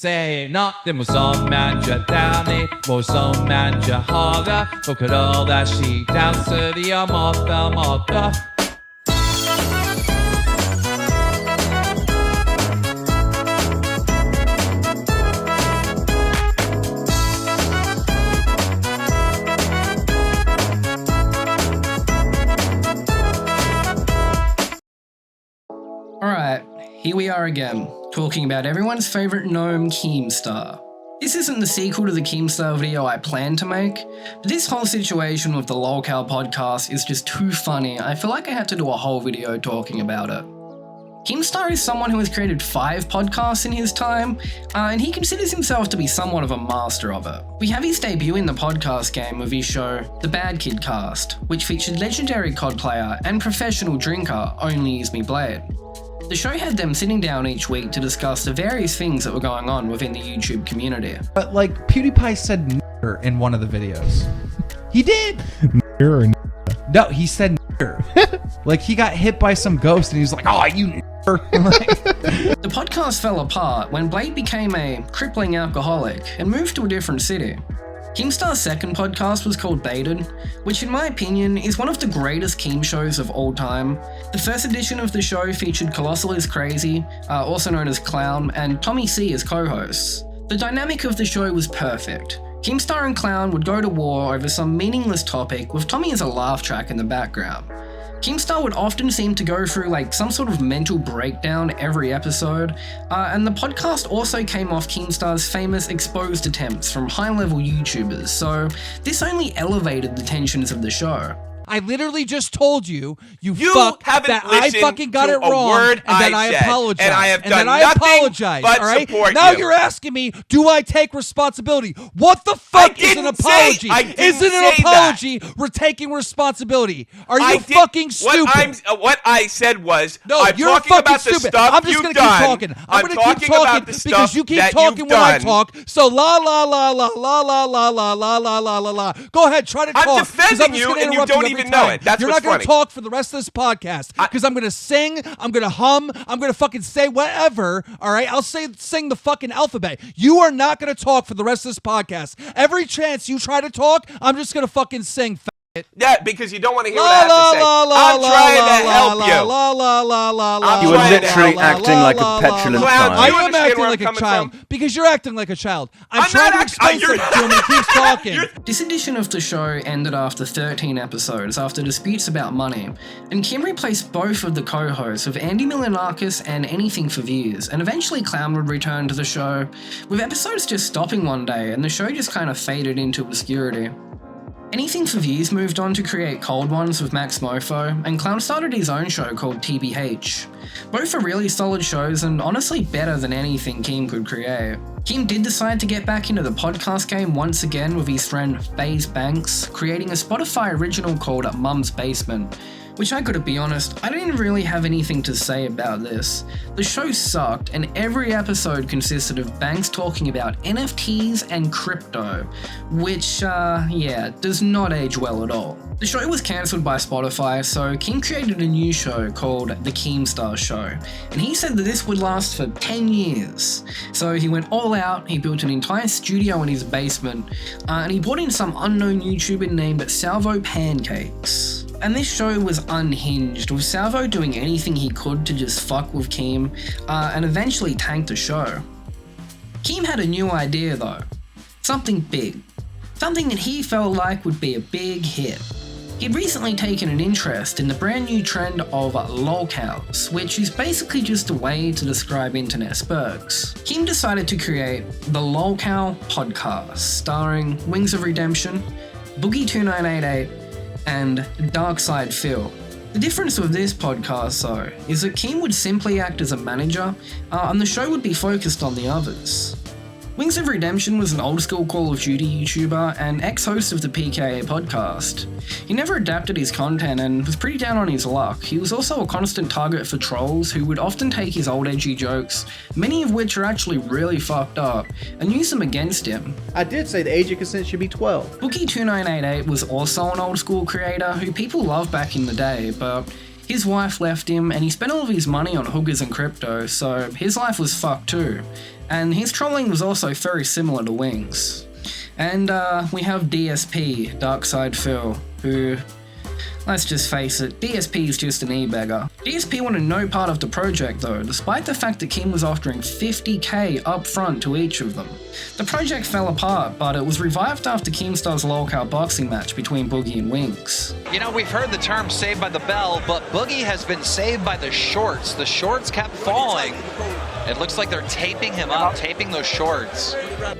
Säg nåt, det må som människa Danny, må som människa Haga. Look at all that she dancer, the mata. Alright, here we are again, talking about everyone's favourite gnome, Keemstar. This isn't the sequel to the Keemstar video I planned to make, but this whole situation with the Lolcow podcast is just too funny. I feel like I had to do a whole video talking about it. Keemstar is someone who has created 5 podcasts in his time, and he considers himself to be somewhat of a master of it. We have his debut in the podcast game with his show, The Bad Kid Cast, which featured legendary COD player and professional drinker Only Is Me Blade. The show had them sitting down each week to discuss the various things that were going on within the YouTube community. But like PewDiePie said "nigger" in one of the videos. He did. No, he said "nigger." Like he got hit by some ghost and he's like, "Oh, you nigger." The podcast fell apart when Blade became a crippling alcoholic and moved to a different city. Keemstar's second podcast was called Baited, which in my opinion is one of the greatest Keem shows of all time. The first edition of the show featured Colossal is Crazy, also known as Clown, and Tommy C as co-hosts. The dynamic of the show was perfect. Keemstar and Clown would go to war over some meaningless topic with Tommy as a laugh track in the background. Keemstar would often seem to go through like some sort of mental breakdown every episode, and the podcast also came off Keemstar's famous exposed attempts from high-level YouTubers, so this only elevated the tensions of the show. I literally just told you, you haven't that I fucking got to it a word word and that I said, apologize. and I have done I nothing apologize, but all right? support Now you. you're asking me, do I take responsibility? What the fuck is an apology? Isn't an apology we're taking responsibility? Are you fucking stupid? What I said was, No, I'm you're talking fucking about the stupid. stuff I'm just you've gonna done. keep talking. I'm gonna keep talking about talking the because stuff you keep that talking you've when I done. talk. So la la la la la la la la la la la la la. Go ahead, try to talk. I'm 'cause defending just you gonna and you interrupt don't every even know time. it. That's You're what's not gonna funny. talk for the rest of this podcast because I'm gonna sing, I'm gonna hum, I'm gonna fucking say whatever. All right, I'll sing the fucking alphabet. You are not gonna talk for the rest of this podcast. Every chance you try to talk, I'm just gonna fucking sing. Yeah, because you don't want to hear what I have to say. I'm trying to help you. You were literally acting like a petulant child. I You am understand acting where like I'm a coming child from? because you're acting like a child. I'm I'm trying not to explain you're- something to him and he keeps talking. This edition of the show ended after 13 episodes after disputes about money, and Keem replaced both of the co-hosts with Andy Milanakis and Anything for Views, and eventually Clown would return to the show, with episodes just stopping one day and the show just kind of faded into obscurity. Anything for Views moved on to create Cold Ones with Max Mofo, and Clown started his own show called TBH. Both are really solid shows and honestly better than anything Keem could create. Keem did decide to get back into the podcast game once again with his friend FaZe Banks, creating a Spotify original called Mum's Basement, which I gotta be honest, I didn't really have anything to say about this. The show sucked, and every episode consisted of Banks talking about NFTs and crypto, which, does not age well at all. The show was cancelled by Spotify, so Keem created a new show called The Keemstar Show, and he said that this would last for 10 years. So he went all out, he built an entire studio in his basement, and he brought in some unknown YouTuber named Salvo Pancakes. And this show was unhinged, with Salvo doing anything he could to just fuck with Keem, and eventually tanked the show. Keem had a new idea though. Something big. Something that he felt like would be a big hit. He'd recently taken an interest in the brand new trend of lolcows, which is basically just a way to describe internet spurgs. Keem decided to create the Lolcow podcast, starring Wings of Redemption, Boogie2988, and Darkside Phil. The difference with this podcast though, is that Keem would simply act as a manager, and the show would be focused on the others. Wings of Redemption was an old school Call of Duty YouTuber and ex-host of the PKA podcast. He never adapted his content and was pretty down on his luck. He was also a constant target for trolls who would often take his old edgy jokes, many of which are actually really fucked up, and use them against him. I did say the age of consent should be 12. Boogie2988 was also an old school creator who people loved back in the day, but His wife left him, and he spent all of his money on hookers and crypto, so his life was fucked too. And his trolling was also very similar to Wings. And we have DSP, Darkside Phil, who, let's just face it, DSP is just an e-beggar. DSP wanted no part of the project though, despite the fact that Keem was offering $50k up front to each of them. The project fell apart, but it was revived after Keemstar's Lolcow boxing match between Boogie and Wings. You know, we've heard the term saved by the bell, but Boogie has been saved by the shorts. The shorts kept falling. It looks like they're taping him up, taping those shorts.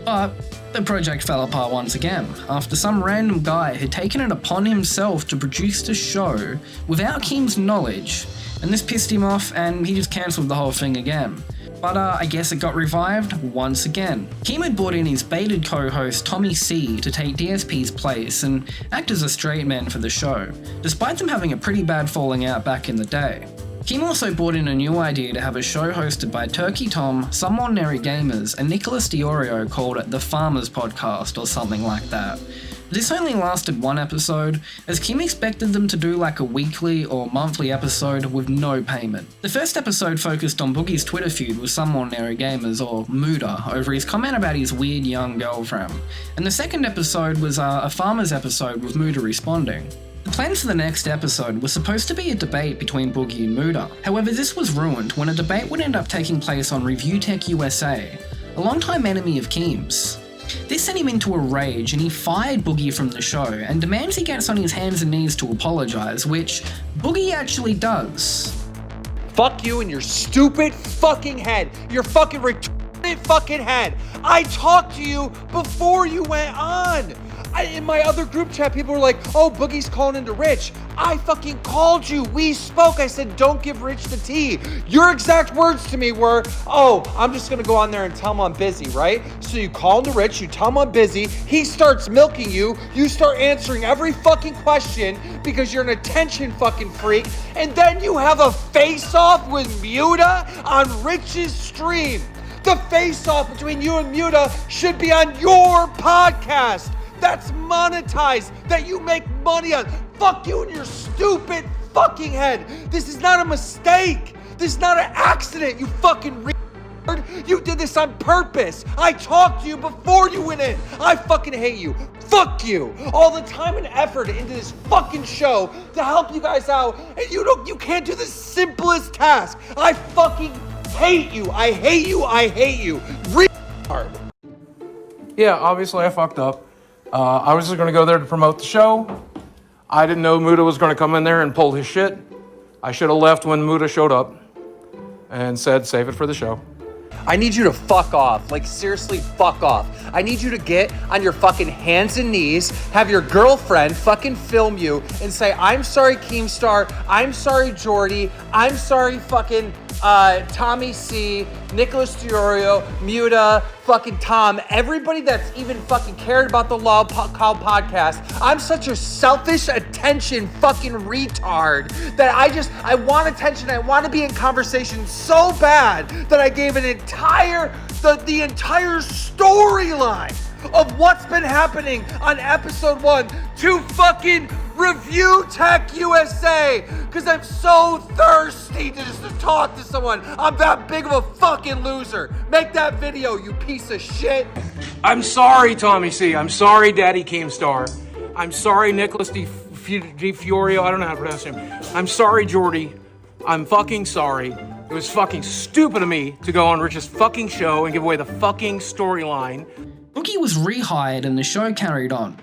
But the project fell apart once again, after some random guy had taken it upon himself to produce the show without Keem's knowledge, and this pissed him off and he just cancelled the whole thing again. But I guess it got revived once again. Keem had brought in his baited co-host Tommy C to take DSP's place and act as a straight man for the show, despite them having a pretty bad falling out back in the day. Keem also brought in a new idea to have a show hosted by Turkey Tom, Some Ordinary Gamers, and Nicholas Diorio called it The Farmers Podcast or something like that. This only lasted one episode, as Keem expected them to do like a weekly or monthly episode with no payment. The first episode focused on Boogie's Twitter feud with Some Ordinary Gamers, or Muda, over his comment about his weird young girlfriend. And the second episode was a Farmers episode with Muda responding. The plan for the next episode was supposed to be a debate between Boogie and Muda. However, this was ruined when a debate would end up taking place on Review Tech USA, a longtime enemy of Keems. This sent him into a rage and he fired Boogie from the show and demands he gets on his hands and knees to apologise, which Boogie actually does. Fuck you and your stupid fucking head. Your fucking retarded fucking head. I talked to you before you went on. In my other group chat, people were like, oh, Boogie's calling into Rich. I fucking called you. We spoke. I said, don't give Rich the tea. Your exact words to me were, oh, I'm just going to go on there and tell him I'm busy, right? So you call into Rich, you tell him I'm busy. He starts milking you. You start answering every fucking question because you're an attention fucking freak. And then you have a face-off with Muda on Rich's stream. The face-off between you and Muda should be on your podcast. That's monetized, that you make money on. Fuck you and your stupid fucking head. This is not a mistake. This is not an accident, you fucking retard. You did this on purpose. I talked to you before you went in. I fucking hate you. Fuck you. All the time and effort into this fucking show to help you guys out, and you can't do the simplest task. I fucking hate you. I hate you. I hate you. Retard. Yeah, obviously I fucked up. I was just going to go there to promote the show. I didn't know Muda was going to come in there and pull his shit. I should have left when Muda showed up and said, save it for the show. I need you to fuck off. Like, seriously, fuck off. I need you to get on your fucking hands and knees, have your girlfriend fucking film you and say, I'm sorry, Keemstar. I'm sorry, Jordy. I'm sorry, fucking Tommy C, Nicholas Diorio, Muda, fucking Tom, everybody that's even fucking cared about the Lolcow podcast. I'm such a selfish attention fucking retard that I want attention. I want to be in conversation so bad that I gave an entire, the entire storyline of what's been happening on episode 1 to fucking Review Tech USA, because I'm so thirsty to just to talk to someone. I'm that big of a fucking loser. Make that video, you piece of shit. I'm sorry, Tommy C. I'm sorry, Daddy Keemstar. I'm sorry, Nicholas Di Fiorio. I don't know how to pronounce him. I'm sorry, Jordy. I'm fucking sorry. It was fucking stupid of me to go on Rich's fucking show and give away the fucking storyline. Boogie was rehired and the show carried on.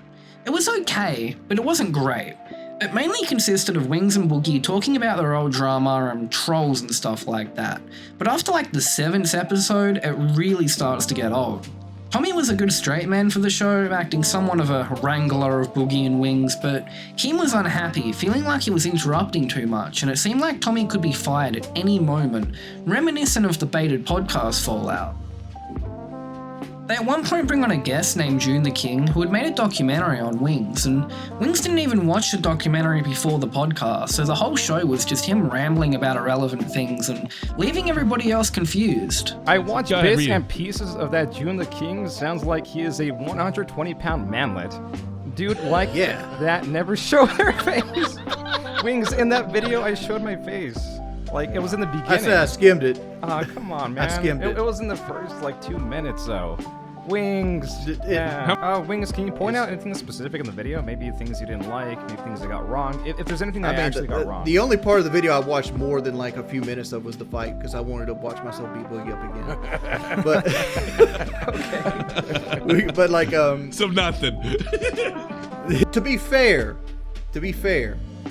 It was okay, but it wasn't great. It mainly consisted of Wings and Boogie talking about their old drama and trolls and stuff like that. But after like the 7th episode, it really starts to get old. Tommy was a good straight man for the show, acting somewhat of a wrangler of Boogie and Wings, but Keem was unhappy, feeling like he was interrupting too much, and it seemed like Tommy could be fired at any moment, reminiscent of the baited podcast fallout. They at one point bring on a guest named June the King who had made a documentary on Wings, and Wings didn't even watch the documentary before the podcast, so the whole show was just him rambling about irrelevant things and leaving everybody else confused. I watched bits and pieces of that June the King. Sounds like he is a 120-pound manlet. dude like that never showed her face. Wings, in that video, I showed my face. Like, it was in the beginning. I said I skimmed it. Oh, come on, man. I skimmed it. It was in the first, like, 2 minutes, though. Wings. Wings, can you point out anything specific in the video? Maybe things you didn't like, maybe things I got wrong. If there's anything that I actually got wrong. The only part of the video I watched more than like a few minutes of was the fight because I wanted to watch myself beat Boogie up again. But but like so nothing. To be fair,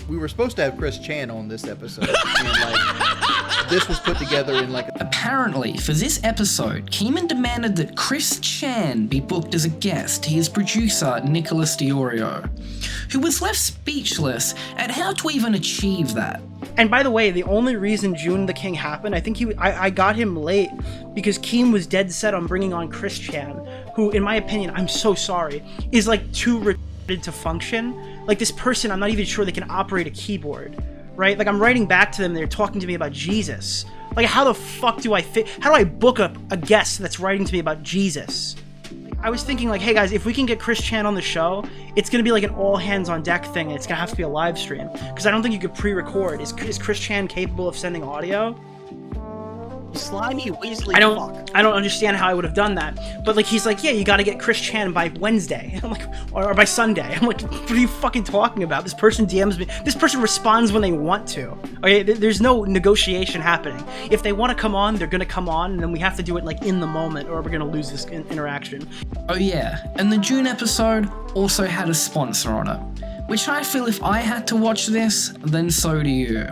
we were supposed to have Chris Chan on this episode, and like this was put together in like. Apparently, for this episode, Keeman demanded that Chris Chan be booked as a guest to his producer Nicholas Diorio, who was left speechless at how to even achieve that. And by the way, the only reason June the King happened, I think I got him late because Keem was dead set on bringing on Chris Chan, who, in my opinion, I'm so sorry, is like too retarded to function. Like this person, I'm not even sure they can operate a keyboard, right? Like I'm writing back to them, they're talking to me about Jesus. Like how the fuck do I fit? How do I book up a guest that's writing to me about Jesus? I was thinking like, hey guys, if we can get Chris Chan on the show, it's gonna be like an all hands on deck thing. And it's gonna have to be a live stream because I don't think you could pre-record. Is Chris Chan capable of sending audio? Slimy Weasley. I don't understand how I would have done that. But like he's like, yeah, you got to get Chris Chan by Wednesday. I'm like, or by Sunday. I'm like, what are you fucking talking about? This person DMs me. This person responds when they want to. Okay, there's no negotiation happening. If they want to come on, they're gonna come on, and then we have to do it like in the moment, or we're gonna lose this interaction. Oh yeah, and the June episode also had a sponsor on it, which I feel if I had to watch this, then so do you.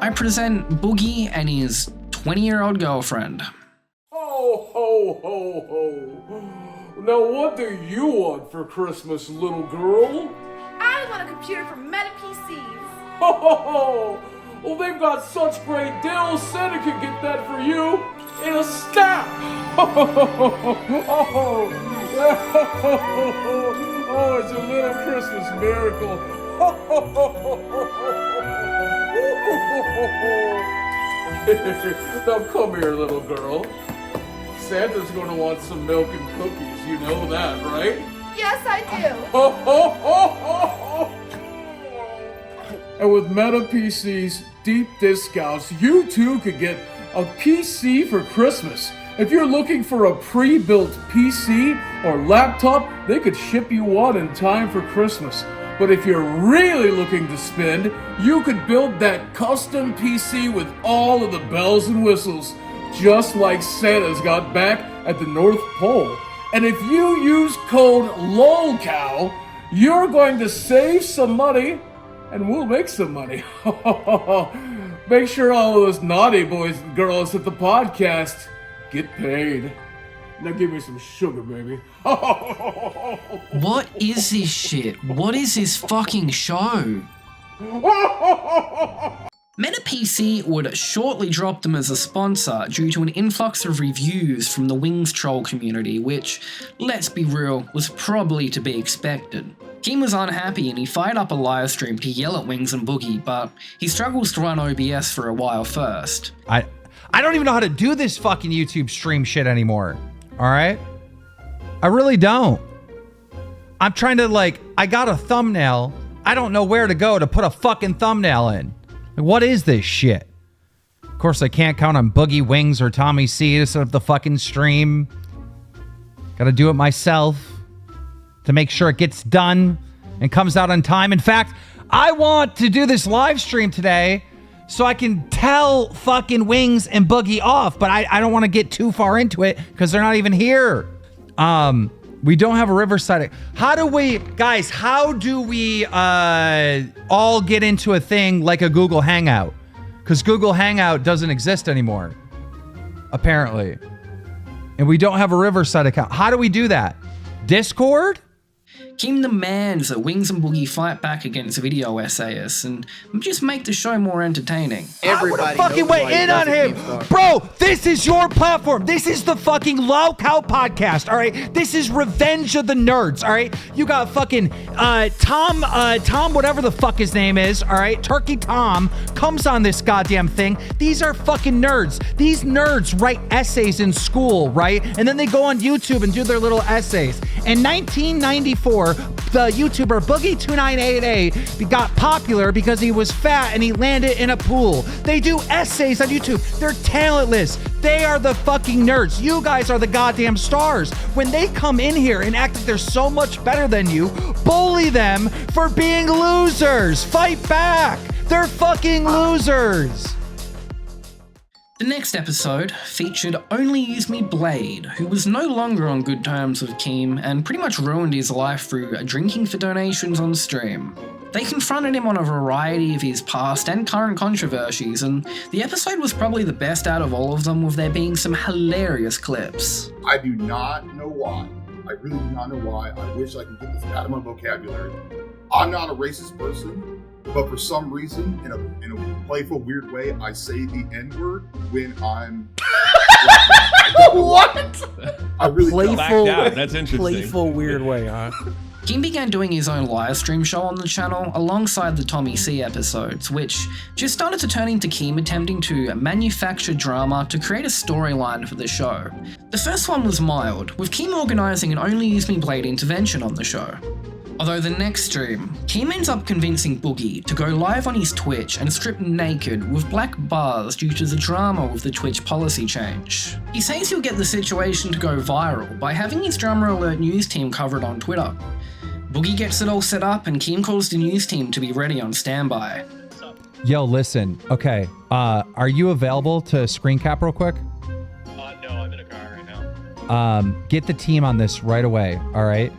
I present Boogie and his 20-year-old girlfriend. Ho, ho, ho, ho. Now what do you want for Christmas, little girl? I want a computer for Meta PCs. Ho, ho, ho. Well, they've got such great deals, Santa can get that for you in a snap. Ho, ho, ho, ho, ho. Oh, it's a little Christmas miracle. Ho, ho, ho, ho, ho. Now come here, little girl. Santa's gonna want some milk and cookies, you know that, right? Yes, I do. Ho, ho, ho, ho, ho. And with Meta PC's deep discounts, you too could get a PC for Christmas. If you're looking for a pre-built PC or laptop, they could ship you one in time for Christmas. But if you're really looking to spend, you could build that custom PC with all of the bells and whistles, just like Santa's got back at the North Pole. And if you use code LOLCOW, you're going to save some money, and we'll make some money. Make sure all of those naughty boys and girls at the podcast get paid. Now give me some sugar, baby. What is this shit? What is this fucking show? Meta PC would shortly drop them as a sponsor due to an influx of reviews from the Wings troll community, which, let's be real, was probably to be expected. Keem was unhappy and he fired up a live stream to yell at Wings and Boogie, but he struggles to run OBS for a while first. I don't even know how to do this fucking YouTube stream shit anymore. All right? I really don't. I'm trying to I got a thumbnail. I don't know where to go to put a fucking thumbnail in. Like, what is this shit? Of course, I can't count on Boogie, Wings, or Tommy C to set up the fucking stream. Gotta do it myself to make sure it gets done and comes out on time. In fact, I want to do this live stream today so I can tell fucking Wings and Boogie off, but I don't want to get too far into it because they're not even here. We don't have a Riverside. How do we all get into a thing like a Google Hangout? Because Google Hangout doesn't exist anymore, apparently. And we don't have a Riverside account. How do we do that? Discord? Keem demands that Wings and Boogie fight back against video essayists and just make the show more entertaining. Everybody fucking went in on him. Bro, this is your platform. This is the fucking Lolcow podcast, all right? This is Revenge of the Nerds, all right? You got fucking Tom, whatever the fuck his name is, all right? Turkey Tom comes on this goddamn thing. These are fucking nerds. These nerds write essays in school, right? And then they go on YouTube and do their little essays. In 1994, the YouTuber Boogie2988 got popular because he was fat and he landed in a pool. They do essays on YouTube. They're talentless. They are the fucking nerds. You guys are the goddamn stars. When they come in here and act like they're so much better than you, bully them for being losers. Fight back. They're fucking losers. The next episode featured Only Use Me Blade, who was no longer on good terms with Keem and pretty much ruined his life through drinking for donations on stream. They confronted him on a variety of his past and current controversies, and the episode was probably the best out of all of them, with there being some hilarious clips. I do not know why. I really do not know why. I wish I could get this out of my vocabulary. I'm not a racist person, but for some reason, in a playful, weird way, I say the N-word when I'm... What? I really playful, that's interesting. Playful, weird way, huh? Keem began doing his own live stream show on the channel alongside the Tommy C episodes, which just started to turn into Keem attempting to manufacture drama to create a storyline for the show. The first one was mild, with Keem organising an Only Use Me Blade intervention on the show. Although the next stream, Keem ends up convincing Boogie to go live on his Twitch and strip naked with black bars due to the drama with the Twitch policy change. He says he'll get the situation to go viral by having his Drama Alert news team covered on Twitter. Boogie gets it all set up and Keem calls the news team to be ready on standby. Yo, listen. Okay, are you available to screen cap real quick? No, I'm in a car right now. Get the team on this right away, all right?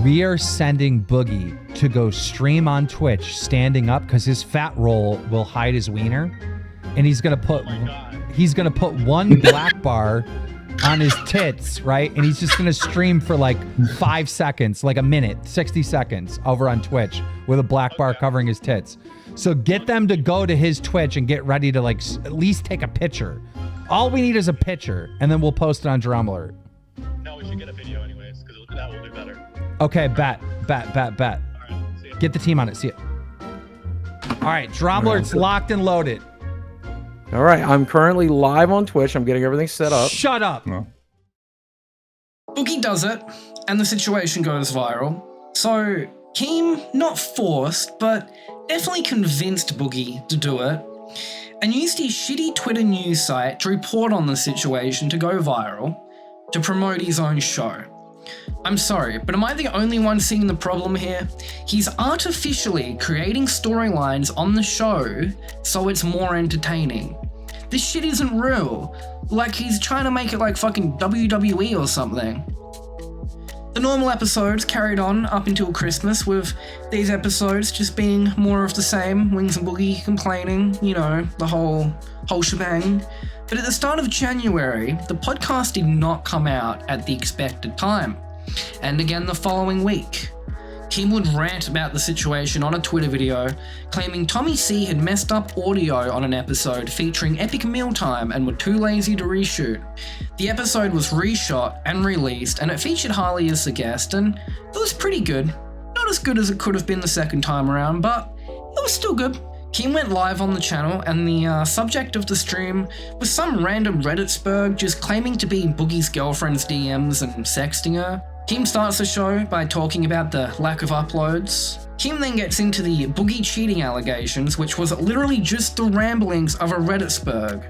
We are sending Boogie to go stream on Twitch standing up because his fat roll will hide his wiener, and he's gonna put one black bar on his tits, right? And he's just gonna stream for like 5 seconds, like a minute, 60 seconds over on Twitch with a black bar covering his tits. So get them to go to his Twitch and get ready to like at least take a picture. All we need is a picture, and then we'll post it on Drama Alert. No, we should get a video anyways, because that will do better. Okay, bet. All right, see ya. Get the team on it. See it. All right, Drama Alert's locked and loaded. All right, I'm currently live on Twitch. I'm getting everything set up. Shut up. No. Boogie does it, and the situation goes viral. So, Keem, not forced, but definitely convinced Boogie to do it, and used his shitty Twitter news site to report on the situation to go viral, to promote his own show. I'm sorry, but am I the only one seeing the problem here? He's artificially creating storylines on the show so it's more entertaining. This shit isn't real. Like he's trying to make it like fucking WWE or something. The normal episodes carried on up until Christmas, with these episodes just being more of the same, Wings and Boogie complaining, you know, the whole shebang. But at the start of January, the podcast did not come out at the expected time. And again the following week. Keem would rant about the situation on a Twitter video, claiming Tommy C had messed up audio on an episode featuring Epic Mealtime and were too lazy to reshoot. The episode was reshot and released, and it featured Harley as the guest, and it was pretty good. Not as good as it could have been the second time around, but it was still good. Keem went live on the channel, and the subject of the stream was some random Reddit spurg just claiming to be Boogie's girlfriend's DMs and sexting her. Keem starts the show by talking about the lack of uploads. Keem then gets into the Boogie cheating allegations, which was literally just the ramblings of a Reddit spurg.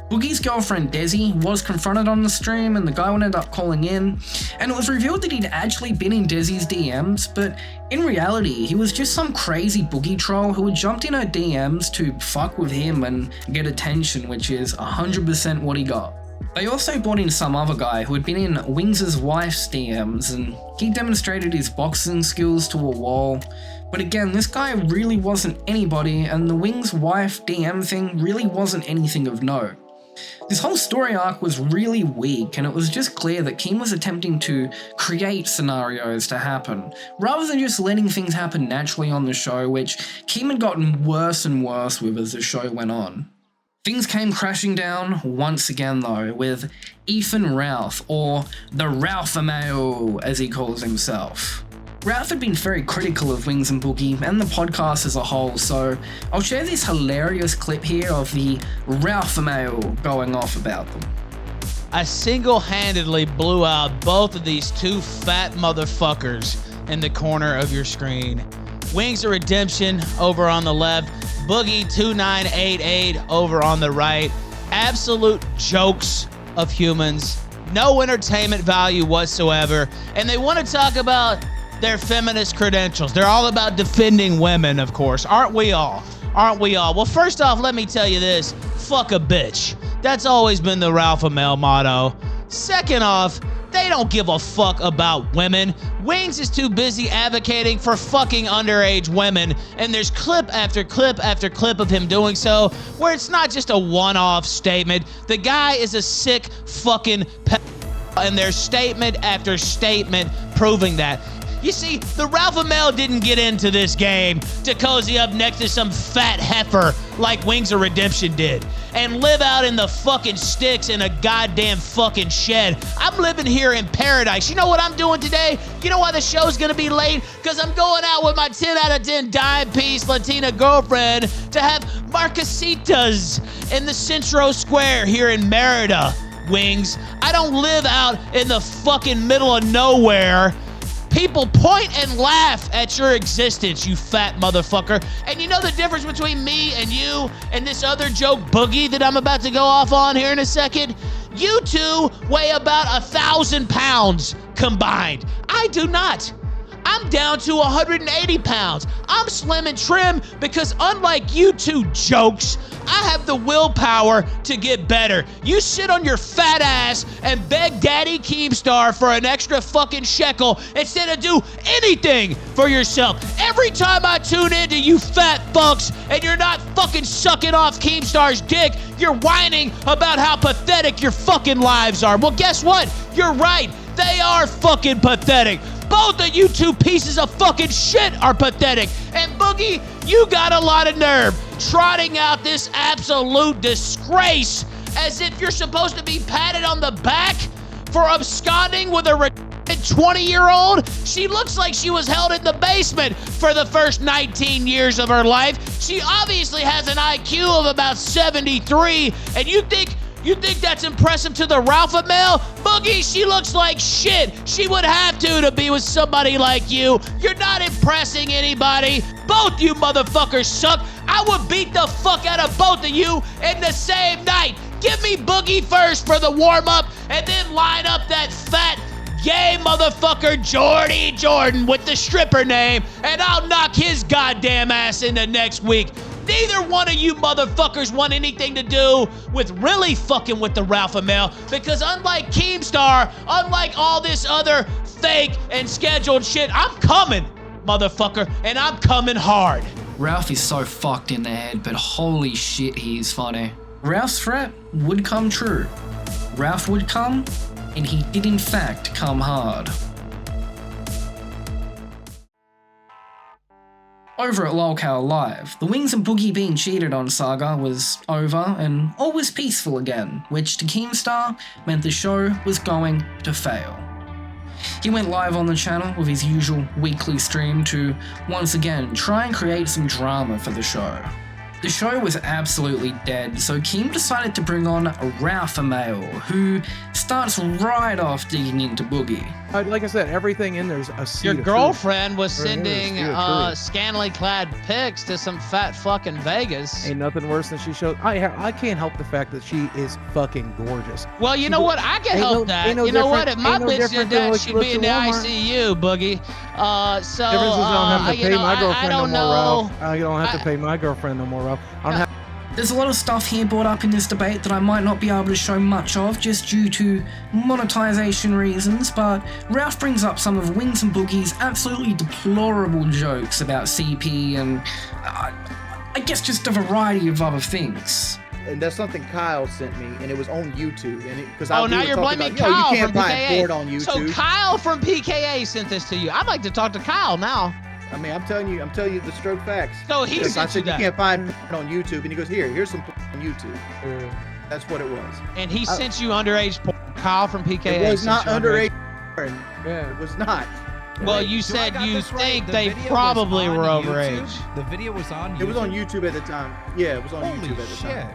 Boogie's girlfriend Desi was confronted on the stream, and the guy would end up calling in, and it was revealed that he'd actually been in Desi's DMs, but in reality he was just some crazy Boogie troll who had jumped in her DMs to fuck with him and get attention, which is 100% what he got. They also brought in some other guy who had been in Wings' wife's DMs, and he demonstrated his boxing skills to a wall. But again, this guy really wasn't anybody, and the Wings' wife DM thing really wasn't anything of note. This whole story arc was really weak, and it was just clear that Keem was attempting to create scenarios to happen, rather than just letting things happen naturally on the show, which Keem had gotten worse and worse with as the show went on. Things came crashing down once again though, with Ethan Ralph, or the Ralphameo as he calls himself. Ralph had been very critical of Wings and Boogie and the podcast as a whole, so I'll share this hilarious clip here of the Ralphameo going off about them. I single-handedly blew out both of these two fat motherfuckers in the corner of your screen. Wings of Redemption over on the left. Boogie2988 over on the right. Absolute jokes of humans. No entertainment value whatsoever. And they want to talk about their feminist credentials. They're all about defending women, of course. Aren't we all? Aren't we all? Well, first off, let me tell you this. Fuck a bitch. That's always been the Alpha male motto. Second off, they don't give a fuck about women. Wings is too busy advocating for fucking underage women, and there's clip after clip after clip of him doing so, where it's not just a one-off statement. The guy is a sick fucking and there's statement after statement proving that. You see, the Alpha male didn't get into this game to cozy up next to some fat heifer like Wings of Redemption did and live out in the fucking sticks in a goddamn fucking shed. I'm living here in paradise. You know what I'm doing today? You know why the show's gonna be late? Because I'm going out with my 10 out of 10 dime piece Latina girlfriend to have marquesitas in the Centro Square here in Merida, Wings. I don't live out in the fucking middle of nowhere. People point and laugh at your existence, you fat motherfucker. And you know the difference between me and you and this other joke Boogie that I'm about to go off on here in a second? You two weigh about 1,000 pounds combined. I do not. I'm down to 180 pounds. I'm slim and trim because unlike you two jokes, I have the willpower to get better. You sit on your fat ass and beg Daddy Keemstar for an extra fucking shekel instead of do anything for yourself. Every time I tune into you fat fucks and you're not fucking sucking off Keemstar's dick, you're whining about how pathetic your fucking lives are. Well, guess what? You're right. They are fucking pathetic. Both of you two pieces of fucking shit are pathetic. And Boogie, you got a lot of nerve trotting out this absolute disgrace as if you're supposed to be patted on the back for absconding with a 20-year-old. She looks like she was held in the basement for the first 19 years of her life. She obviously has an IQ of about 73, and you think that's impressive to the Alpha male? Boogie, she looks like shit. She would have to be with somebody like you. You're not impressing anybody. Both you motherfuckers suck. I would beat the fuck out of both of you in the same night. Give me Boogie first for the warm-up, and then line up that fat gay motherfucker Jordy Jordan with the stripper name, and I'll knock his goddamn ass into next week. Neither one of you motherfuckers want anything to do with really fucking with the Alpha male, because unlike Keemstar, unlike all this other fake and scheduled shit, I'm coming, motherfucker, and I'm coming hard. Ralph is so fucked in the head, but holy shit, he is funny. Ralph's threat would come true. Ralph would come, and he did in fact come hard. Over at Lolcow Live, the Wings and Boogie being cheated on saga was over and all was peaceful again, which to Keemstar meant the show was going to fail. He went live on the channel with his usual weekly stream to once again try and create some drama for the show. The show was absolutely dead, so Keem decided to bring on a Alpha male who starts right off digging into Boogie. Like I said, everything in there's a seed. Your girlfriend was sending scantily clad pics to some fat fucking Vegas. Ain't nothing worse than she showed. I can't help the fact that she is fucking gorgeous. Well, you know what? I can help that. You know what? If my bitch did that, she'd be in the ICU, Boogie. So I don't know. I don't have to pay my girlfriend no more, Ralph. There's a lot of stuff here brought up in this debate that I might not be able to show much of just due to monetization reasons, but Ralph brings up some of Wings and Boogie's absolutely deplorable jokes about CP and I guess just a variety of other things. And that's something Kyle sent me, and it was on YouTube. And because now you're blaming Kyle you can't from buy PKA. a board on YouTube. So Kyle from PKA sent this to you. I'd like to talk to Kyle now. I mean, I'm telling you the stroke facts. So he I said you can't find it on YouTube, and he goes, here's some on YouTube. That's what it was. And he sent you underage porn. Kyle from PKA. It was not underage porn. Yeah, it was not. Well, you said you think they probably were overage. The video was on YouTube? It was on YouTube at the time. Yeah, it was on YouTube at the time.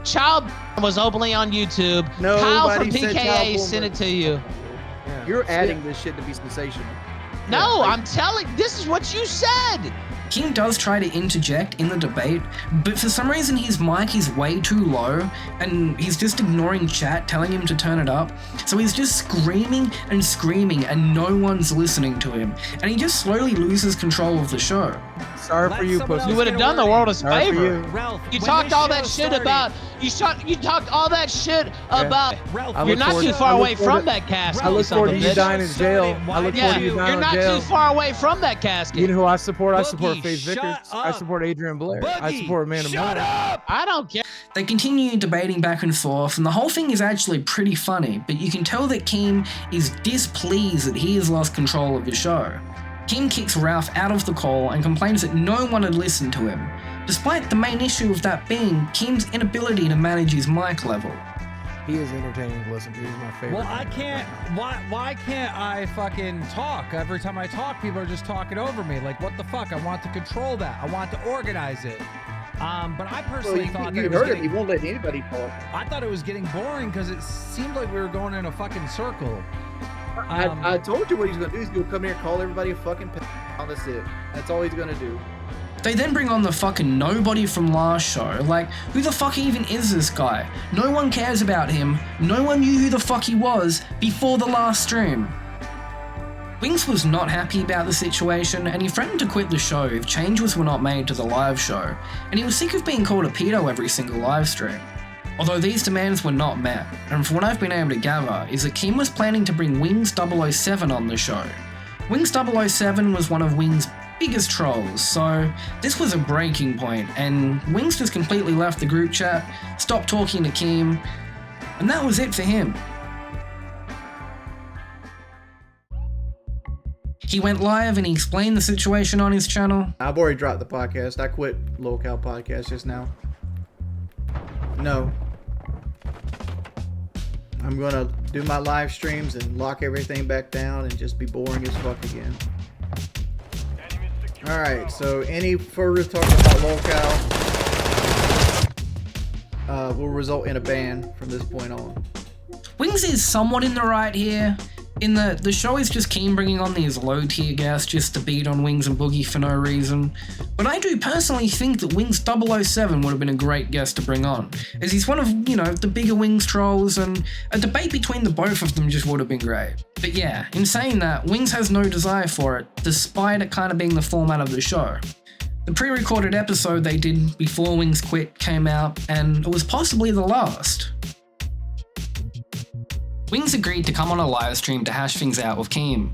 Child was openly on YouTube. Nobody Kyle from said PKA sent it to you. You're adding this shit to be sensational. No, I'm telling. This is what you said. Keem does try to interject in the debate, but for some reason his mic is way too low, and he's just ignoring chat telling him to turn it up. So he's just screaming and screaming, and no one's listening to him. And he just slowly loses control of the show. Sorry for you, pussy. You would have done the world a Sorry for favor. you. You talked all that shit about. You talked all that shit about. You're not too far away from that casket. I look forward to you dying in jail. I look forward to you dying in jail. You're not too far away from that casket. You know who I support? I support Faith Vickers. I support Adrian Blair. I support Amanda Moore. I don't care. They continue debating back and forth, and the whole thing is actually pretty funny, but you can tell that Keem is displeased that he has lost control of the show. Keem kicks Ralph out of the call and complains that no one had listened to him, despite the main issue of that being Keem's inability to manage his mic level. He is entertaining to listen to. He's my favorite. Well, I can't. Why can't I fucking talk? Every time I talk, people are just talking over me. Like, what the fuck? I want to control that. I want to organize it. But I personally thought that you heard it. He won't let anybody talk. I thought it was getting boring because it seemed like we were going in a fucking circle. I told you what he's gonna do. He's gonna come here and call everybody a fucking that's it. That's all he's gonna do. They then bring on the fucking nobody from last show. Like, who the fuck even is this guy? No one cares about him. No one knew who the fuck he was before the last stream. Wings was not happy about the situation, and he threatened to quit the show if changes were not made to the live show, and he was sick of being called a pedo every single live stream. Although these demands were not met, and from what I've been able to gather is that Keem was planning to bring Wings007 on the show. Wings007 was one of Wings' biggest trolls, so this was a breaking point, and Wings just completely left the group chat, stopped talking to Keem, and that was it for him. He went live and he explained the situation on his channel. I've already dropped the podcast. I quit Lolcow podcast just now. No. I'm gonna do my live streams and lock everything back down and just be boring as fuck again. Alright, so any further talk about Lolcow will result in a ban from this point on. Wings is somewhat in the right here. In the show is just Keem bringing on these low-tier guests just to beat on Wings and Boogie for no reason. But I do personally think that Wings007 would have been a great guest to bring on, as he's one of, you know, the bigger Wings trolls, and a debate between the both of them just would have been great. But yeah, in saying that, Wings has no desire for it, despite it kind of being the format of the show. The pre-recorded episode they did before Wings quit came out, and it was possibly the last. Wings agreed to come on a live stream to hash things out with Keem,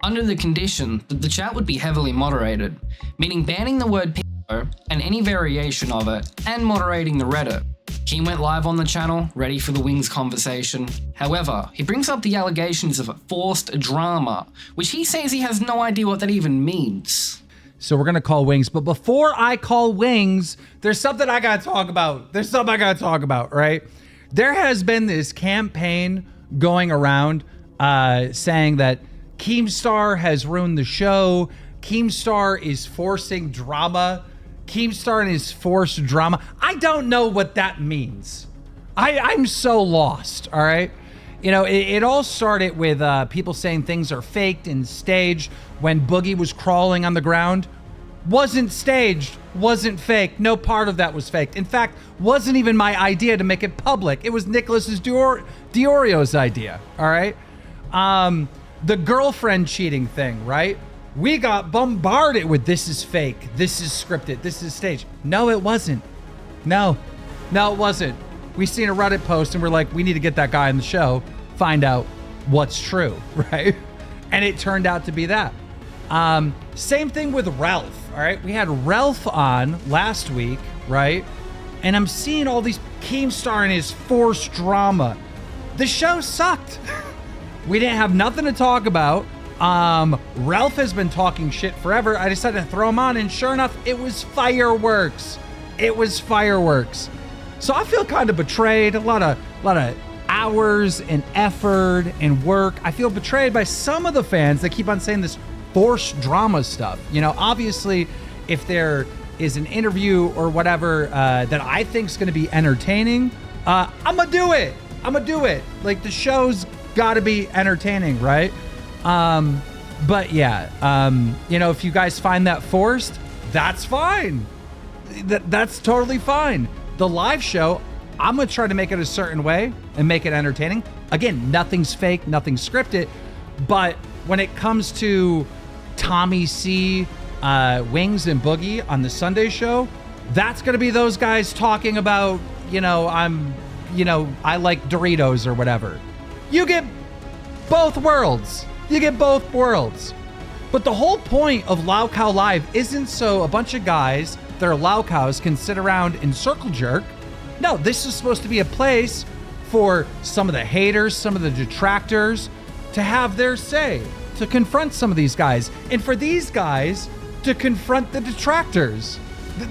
under the condition that the chat would be heavily moderated, meaning banning the word pedo and any variation of it, and moderating the Reddit. Keem went live on the channel, ready for the Wings conversation. However, he brings up the allegations of forced drama, which he says he has no idea what that even means. So we're gonna call Wings, but before I call Wings, there's something I gotta talk about. Right? There has been this campaign going around saying that Keemstar has ruined the show. Keemstar is forcing drama. Keemstar is forced drama. I don't know what that means. I'm so lost, all right? You know, it all started with people saying things are faked and staged when Boogie was crawling on the ground. Wasn't staged, wasn't fake. No part of that was faked. In fact, wasn't even my idea to make it public. It was Nicholas's Diorio's idea, all right? The girlfriend cheating thing, right? We got bombarded with this is fake, this is scripted, this is staged. No, it wasn't. No, it wasn't. We seen a Reddit post and we're like, we need to get that guy on the show, find out what's true, right? And it turned out to be that. Same thing with Ralph, all right? We had Ralph on last week, right? And I'm seeing all these Keemstar and his forced drama. The show sucked. We didn't have nothing to talk about. Ralph has been talking shit forever. I decided to throw him on, and sure enough, it was fireworks. It was fireworks. So I feel kind of betrayed. A lot of hours and effort and work. I feel betrayed by some of the fans that keep on saying this forced drama stuff. You know, obviously, if there is an interview or whatever that I think is going to be entertaining, I'm gonna do it. Like, the show's got to be entertaining, right? But yeah, you know, if you guys find that forced, that's fine. That's totally fine. The live show, I'm gonna try to make it a certain way and make it entertaining. Again, nothing's fake, nothing's scripted. But when it comes to Tommy C, Wings, and Boogie on the Sunday show, that's gonna be those guys talking about, you know, I like Doritos or whatever. You get both worlds. You get both worlds. But the whole point of Lolcow Live isn't so a bunch of guys that are Lolcows can sit around and circle jerk. No, this is supposed to be a place for some of the haters, some of the detractors to have their say, to confront some of these guys, and for these guys to confront the detractors.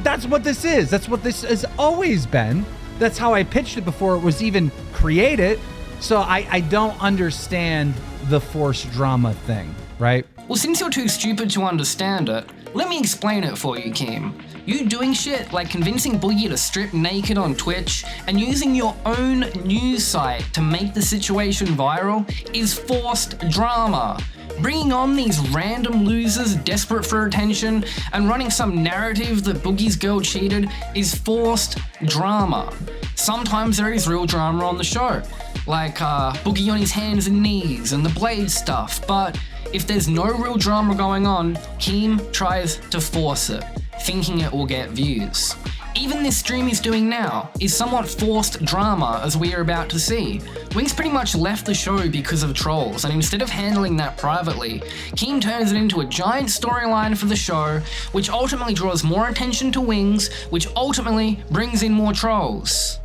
That's what this is. That's what this has always been. That's how I pitched it before it was even created. So I don't understand the forced drama thing, right? Well, since you're too stupid to understand it, let me explain it for you, Keem. You doing shit like convincing Boogie to strip naked on Twitch and using your own news site to make the situation viral is forced drama. Bringing on these random losers desperate for attention and running some narrative that Boogie's girl cheated is forced drama. Sometimes there is real drama on the show, like Boogie on his hands and knees and the blade stuff, but if there's no real drama going on, Keem tries to force it, thinking it will get views. Even this stream he's doing now is somewhat forced drama, as we are about to see. Wings pretty much left the show because of trolls, and instead of handling that privately, Keem turns it into a giant storyline for the show, which ultimately draws more attention to Wings, which ultimately brings in more trolls.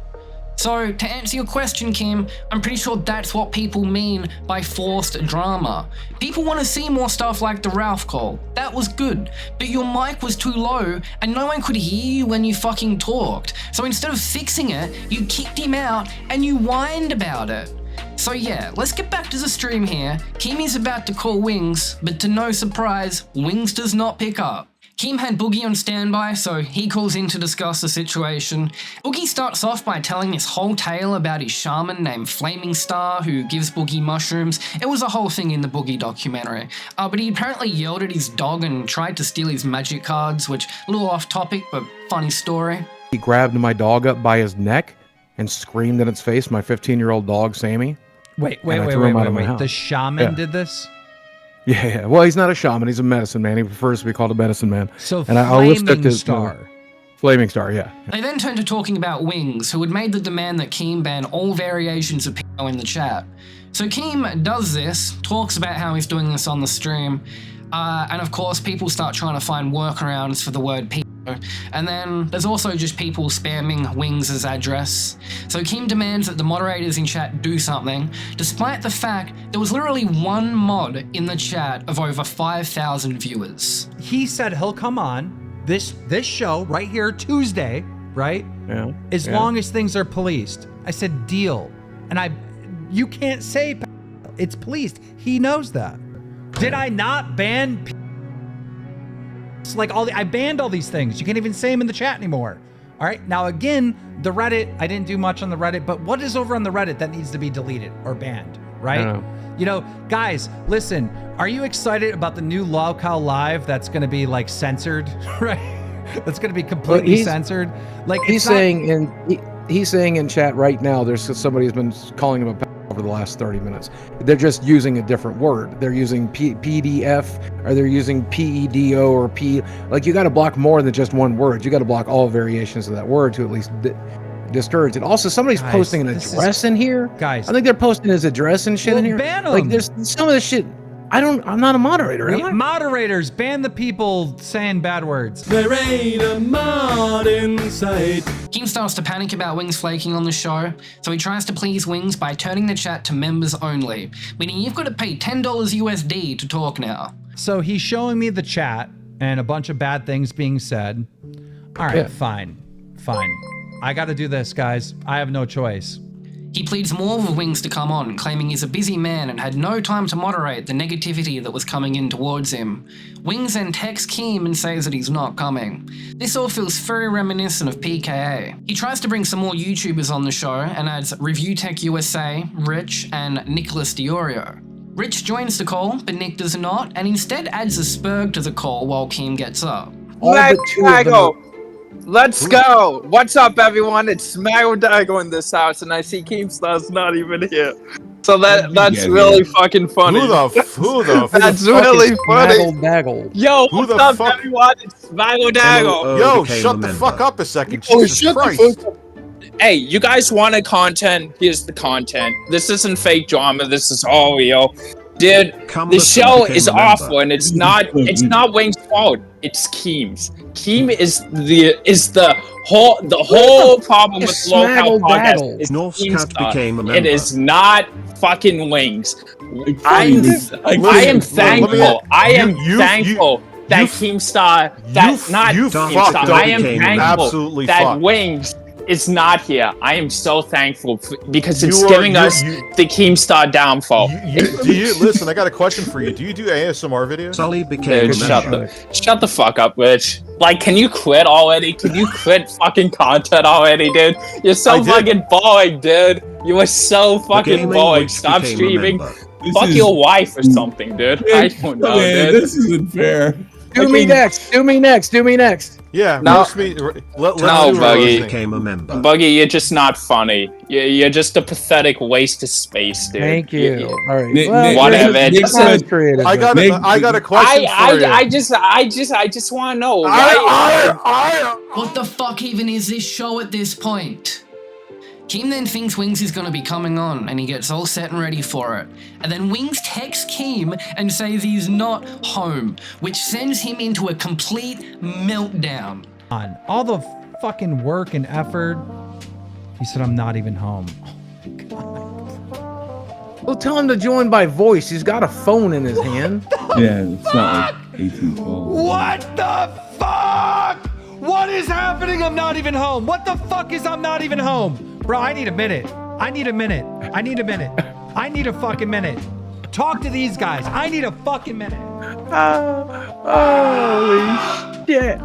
So, to answer your question, Keem, I'm pretty sure that's what people mean by forced drama. People want to see more stuff like the Ralph call. That was good, but your mic was too low and no one could hear you when you fucking talked. So instead of fixing it, you kicked him out and you whined about it. So yeah, let's get back to the stream here. Keem is about to call Wings, but to no surprise, Wings does not pick up. Keem had Boogie on standby, so he calls in to discuss the situation. Boogie starts off by telling this whole tale about his shaman named Keemstar who gives Boogie mushrooms. It was a whole thing in the Boogie documentary. But he apparently yelled at his dog and tried to steal his magic cards, which, a little off topic, but funny story. He grabbed my dog up by his neck and screamed in its face, my 15-year-old dog, Sammy. Wait. The shaman did this? Yeah. Well, he's not a shaman. He's a medicine man. He prefers to be called a medicine man. So, Keemstar. Flaming Star, yeah. They then turned to talking about Wings, who had made the demand that Keem ban all variations of P.O. in the chat. So Keem does this, talks about how he's doing this on the stream, and of course people start trying to find workarounds for the word P.O. And then there's also just people spamming Wings' address. So Keem demands that the moderators in chat do something, despite the fact there was literally one mod in the chat of over 5,000 viewers. He said he'll come on this show right here Tuesday, right? Yeah. As long as things are policed. I said deal. And you can't say it's policed. He knows that. Did I not ban like I banned all these things. You can't even say them in the chat anymore. All right. Now, again, the Reddit, I didn't do much on the Reddit, but what is over on the Reddit that needs to be deleted or banned, right? You know, guys, listen, are you excited about the new Lolcow Live that's going to be like censored, right? That's going to be completely censored. Like he's saying in chat right now, there's somebody who's been calling him a over the last 30 minutes. They're just using a different word. They're using PDF, or they're using PEDO or P. Like, you got to block more than just one word. You got to block all variations of that word to at least discourage it. Also, somebody's posting an address in here. Guys, I think they're posting his address and shit in here. Ban 'em. Like, there's some of this shit. I'm not a moderator. Moderators, ban the people saying bad words. There ain't a mod inside. Keem starts to panic about Wings flaking on the show, so he tries to please Wings by turning the chat to members only, meaning you've got to pay $10 USD to talk now. So he's showing me the chat and a bunch of bad things being said. All right, fine. I got to do this, guys. I have no choice. He pleads more with Wings to come on, claiming he's a busy man and had no time to moderate the negativity that was coming in towards him. Wings then texts Keem and says that he's not coming. This all feels very reminiscent of PKA. He tries to bring some more YouTubers on the show and adds Review Tech USA, Rich, and Nicholas Diorio. Rich joins the call, but Nick does not, and instead adds a Spurg to the call while Keem gets up. Let's go! What's up, everyone? It's Dago in this house, and I see Keemstar's not even here. So that's really fucking funny. Who the That's really funny. Daggle. Yo, Who what's the up, fuck? everyone? It's Dago. Yo, shut the fuck up a second. Oh, Jesus shut Christ. the fuck up. Hey, you guys wanted content? Here's the content. This isn't fake drama. This is all real. Dude, the show is awful, and it's not Wing's fault. It's Keem's. Keem is the whole problem with Lolcow podcast. Is Keemstar. It is not fucking Wings. I am thankful. I am thankful that Keemstar. I am thankful that Wings is not here. I am so thankful because it's giving us the Keemstar downfall. Do you listen? I got a question for you. Do you do ASMR videos? Sully became shut the fuck up, Rich. Like, can you quit already? Can you quit fucking content already, dude? You're so fucking boring, dude. You are so fucking boring. Stop streaming. Fuck your wife or something, dude. I don't know, dude. This isn't fair. Do me next. Yeah, no, roast me. No, Buggy. Became a member. Buggy, you're just not funny. You're just a pathetic waste of space, dude. Thank you. All right. Well, whatever. I got a question for you. I just want to know What the fuck even is this show at this point? Keem then thinks Wings is going to be coming on, and he gets all set and ready for it. And then Wings texts Keem and says he's not home, which sends him into a complete meltdown. On all the fucking work and effort, he said, I'm not even home. Well, tell him to join by voice. He's got a phone in his hand. Yeah, it's not like 1812. What the fuck? What is happening? I'm not even home. What the fuck is I'm not even home? Bro, I need a minute. I need a fucking minute. Talk to these guys. I need a fucking minute. Holy shit.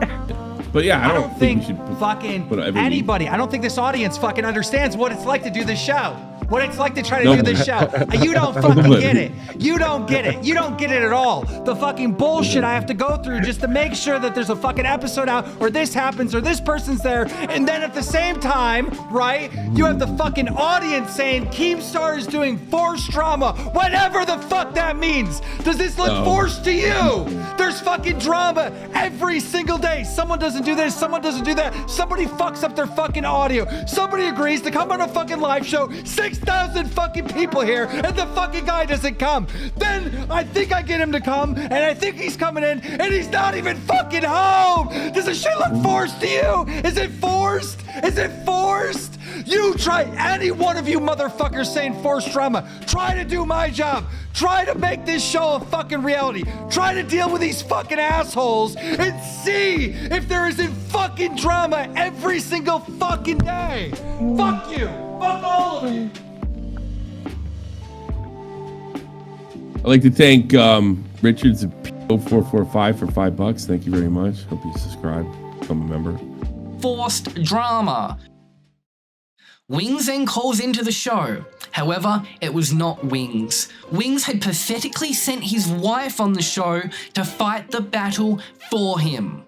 But yeah, I don't think we should fucking anybody. I don't think this audience fucking understands what it's like to do this show. What it's like to try to do this show. You don't fucking get it. You don't get it. You don't get it at all. The fucking bullshit I have to go through just to make sure that there's a fucking episode out or this happens or this person's there. And then at the same time, right, you have the fucking audience saying Keemstar is doing forced drama. Whatever the fuck that means. Does this look forced to you? There's fucking drama every single day. Someone doesn't do this. Someone doesn't do that. Somebody fucks up their fucking audio. Somebody agrees to come on a fucking live show. 6,000 fucking people here, and the fucking guy doesn't come. Then I think I get him to come, and I think he's coming in, and he's not even fucking home. Does this shit look forced to you? Is it forced? Is it forced? You try, any one of you motherfuckers saying forced drama, try to do my job. Try to make this show a fucking reality. Try to deal with these fucking assholes and see if there isn't fucking drama every single fucking day. Fuck you. Fuck all of you. I'd like to thank Richards of P0445 for $5. Thank you very much. Hope you subscribe, become a member. Forced drama. Wings then calls into the show. However, it was not Wings. Wings had pathetically sent his wife on the show to fight the battle for him.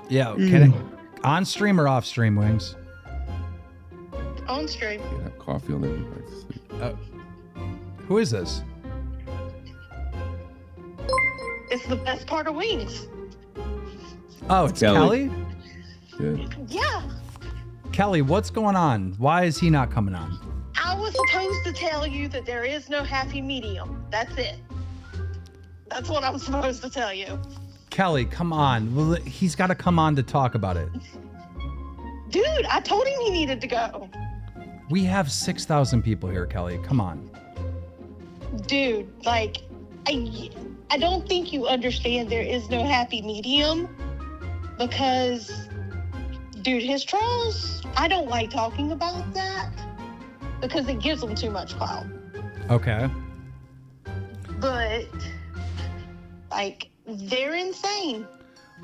Yeah, can it, on stream or off stream, Wings? On stream. Yeah, coffee on everybody to sleep. Who is this? It's the best part of Wings. Oh, it's Kelly? Yeah. Yeah. Kelly, what's going on? Why is he not coming on? I was supposed to tell you that there is no happy medium. That's it. That's what I'm supposed to tell you. Kelly, come on. Well, he's got to come on to talk about it. Dude, I told him he needed to go. We have 6,000 people here, Kelly. Come on. Dude, like, I don't think you understand there is no happy medium because Dude, his trolls, I don't like talking about that because it gives them too much clout. Okay. But, like, they're insane.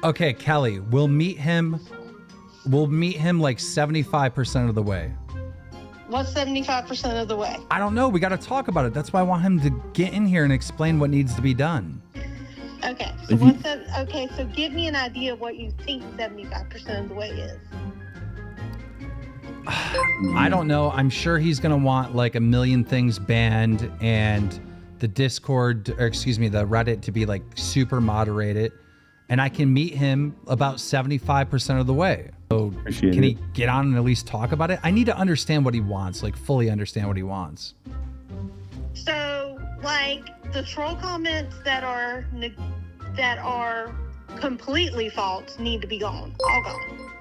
Okay, Kelly, we'll meet him like 75% of the way. What's 75% of the way? I don't know. We got to talk about it. That's why I want him to get in here and explain what needs to be done. Okay, so what's that? Okay, so give me an idea of what you think 75% of the way is. I don't know. I'm sure he's going to want like a million things banned and the Discord, or excuse me, the Reddit to be like super moderated. And I can meet him about 75% of the way. So can he get on and at least talk about it? I need to understand what he wants, like fully understand what he wants. So, like, the troll comments that are completely false need to be gone. All gone.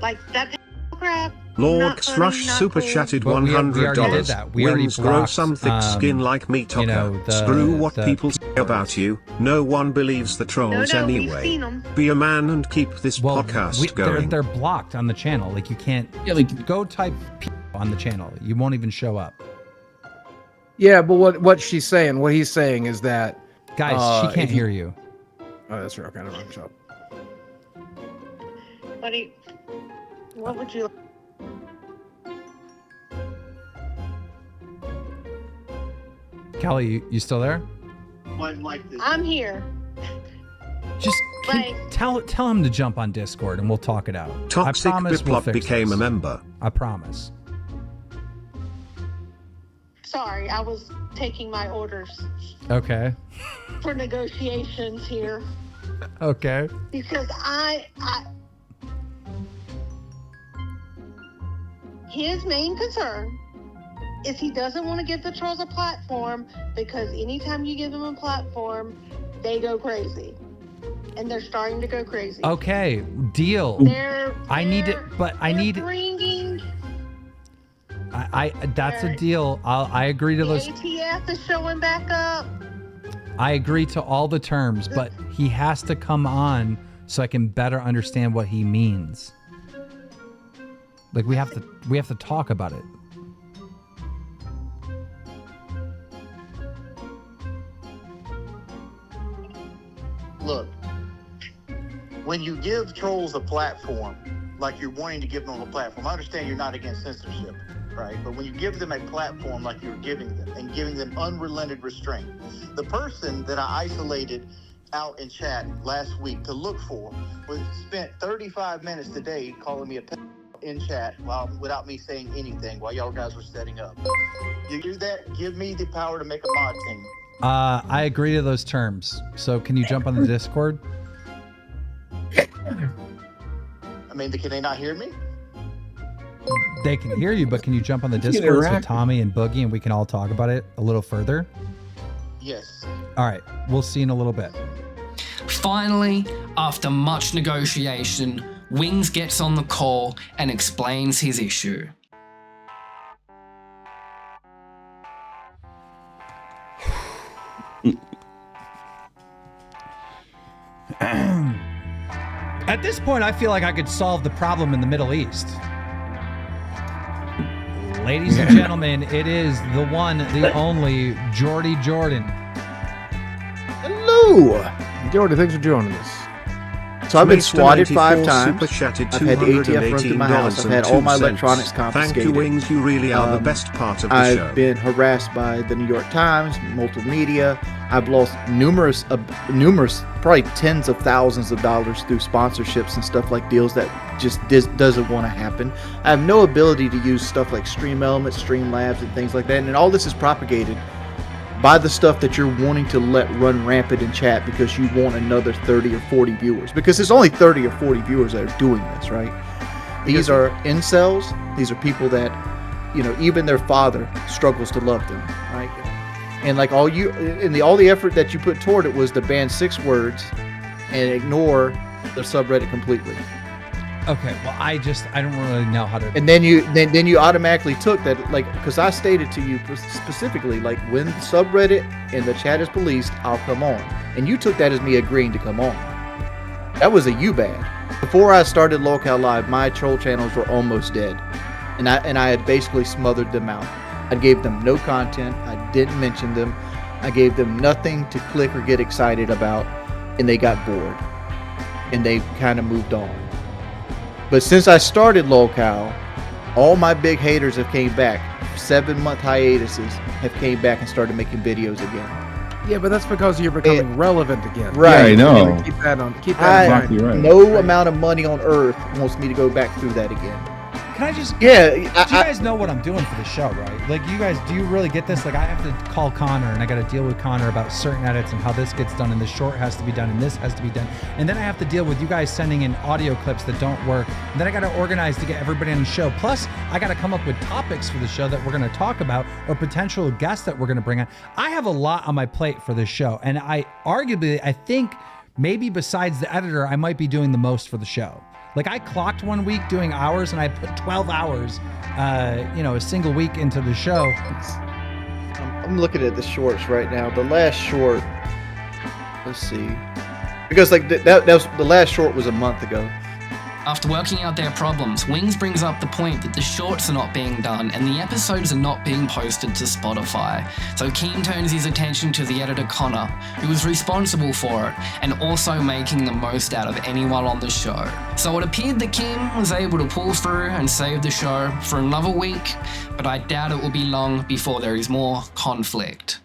Like, that crap. Lorx Rush super chatted $100. Wings grow some thick skin like me, Tucker. Screw what people say about you. No one believes the trolls anyway. Be a man and keep this podcast going. They're blocked on the channel. Like you can't. Yeah, like go type P on the channel. You won't even show up. Yeah, but what she's saying, what he's saying is that guys, she can't hear you. Oh, that's right. Kind of wrong shop. What would you? Kelly, you still there? I'm here. Just tell him to jump on Discord and we'll talk it out. Toxic I promise Biplop became a member. I promise. Sorry, I was taking my orders. Okay. For negotiations here. Okay. Because his main concern is he doesn't want to give the trolls a platform because anytime you give them a platform, they go crazy. And they're starting to go crazy. Okay, deal. I need it, but I need bringing. That's a deal. I agree to those. ATF is showing back up. I agree to all the terms, but he has to come on so I can better understand what he means. Like we have to talk about it. Look, when you give trolls a platform, like you're wanting to give them a platform, I understand you're not against censorship, right? But when you give them a platform like you're giving them and giving them unrelented restraint, the person that I isolated out in chat last week to look for was spent 35 minutes today calling me a in chat without me saying anything while y'all guys were setting up. You do that, give me the power to make a mod team. I agree to those terms. So can you jump on the Discord? I mean, can they not hear me? They can hear you, but can you jump on the Discord with Tommy and Boogie and we can all talk about it a little further? Yes. All right. We'll see in a little bit. Finally, after much negotiation, Wings gets on the call and explains his issue. At this point, I feel like I could solve the problem in the Middle East. Ladies and gentlemen, it is the one, the only Jordy Jordan. Hello! Jordy, thanks for joining us. So I've been swatted 5 times. I've had ATF run through my house. I've had all my electronics confiscated. Thank you, Wings. You really are the best part of the show. I've been harassed by the New York Times, multiple media. I've lost numerous, probably tens of thousands of dollars through sponsorships and stuff like deals that just doesn't want to happen. I have no ability to use stuff like Stream Elements, Streamlabs, and things like that. And all this is propagated by the stuff that you're wanting to let run rampant in chat because you want another 30 or 40 viewers. Because there's only 30 or 40 viewers that are doing this, right? These are incels. These are people that, even their father struggles to love them, right? And like all the effort that you put toward it was to ban 6 words and ignore the subreddit completely. Okay, well, I don't really know how to. And then you automatically took that, like, because I stated to you specifically, like, when the subreddit and the chat is policed, I'll come on. And you took that as me agreeing to come on. That was a you bad. Before I started Lolcow Live, my troll channels were almost dead, and I had basically smothered them out. I gave them no content. I didn't mention them. I gave them nothing to click or get excited about, and they got bored, and they kind of moved on. But since I started Lolcow, all my big haters have came back. 7-month hiatuses have came back and started making videos again. Yeah, but that's because you're becoming relevant again. Right. Yeah, I know. Keep that in mind. Exactly right. No amount of money on earth wants me to go back through that again. Can I just? Yeah. Do you guys know what I'm doing for the show, right? Like, you guys, do you really get this? Like, I have to call Connor, and I got to deal with Connor about certain edits and how this gets done, and this short has to be done, and this has to be done, and then I have to deal with you guys sending in audio clips that don't work, and then I got to organize to get everybody on the show. Plus, I got to come up with topics for the show that we're going to talk about, or potential guests that we're going to bring on. I have a lot on my plate for this show, and I think maybe besides the editor, I might be doing the most for the show. Like, I clocked 1 week doing hours, and I put 12 hours, a single week into the show. I'm looking at the shorts right now. The last short, let's see, because like that was the last short was a month ago. After working out their problems, Wings brings up the point that the shorts are not being done and the episodes are not being posted to Spotify. So Keem turns his attention to the editor Connor, who was responsible for it and also making the most out of anyone on the show. So it appeared that Keem was able to pull through and save the show for another week, but I doubt it will be long before there is more conflict.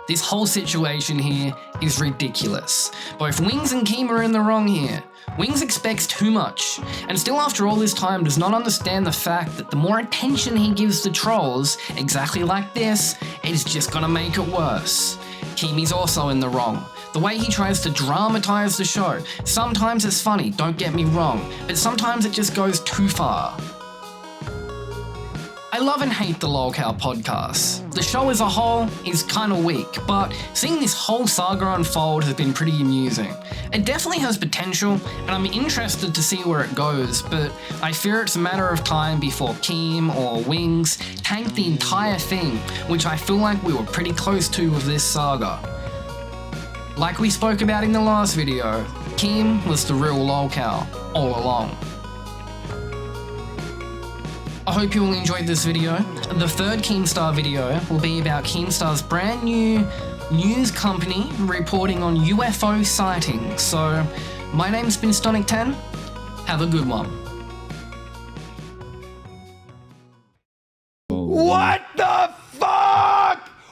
This whole situation here is ridiculous. Both Wings and Keem are in the wrong here. Wings expects too much, and still after all this time does not understand the fact that the more attention he gives to trolls, exactly like this, it's just gonna make it worse. Keem is also in the wrong. The way he tries to dramatize the show, sometimes it's funny, don't get me wrong, but sometimes it just goes too far. I love and hate the Lolcow podcast. The show as a whole is kinda weak, but seeing this whole saga unfold has been pretty amusing. It definitely has potential, and I'm interested to see where it goes, but I fear it's a matter of time before Keem or Wings tank the entire thing, which I feel like we were pretty close to with this saga. Like we spoke about in the last video, Keem was the real Lolcow all along. I hope you all enjoyed this video. The third Keemstar video will be about Keemstar's brand new news company reporting on UFO sightings. So, my name's been Stonic10. Have a good one. What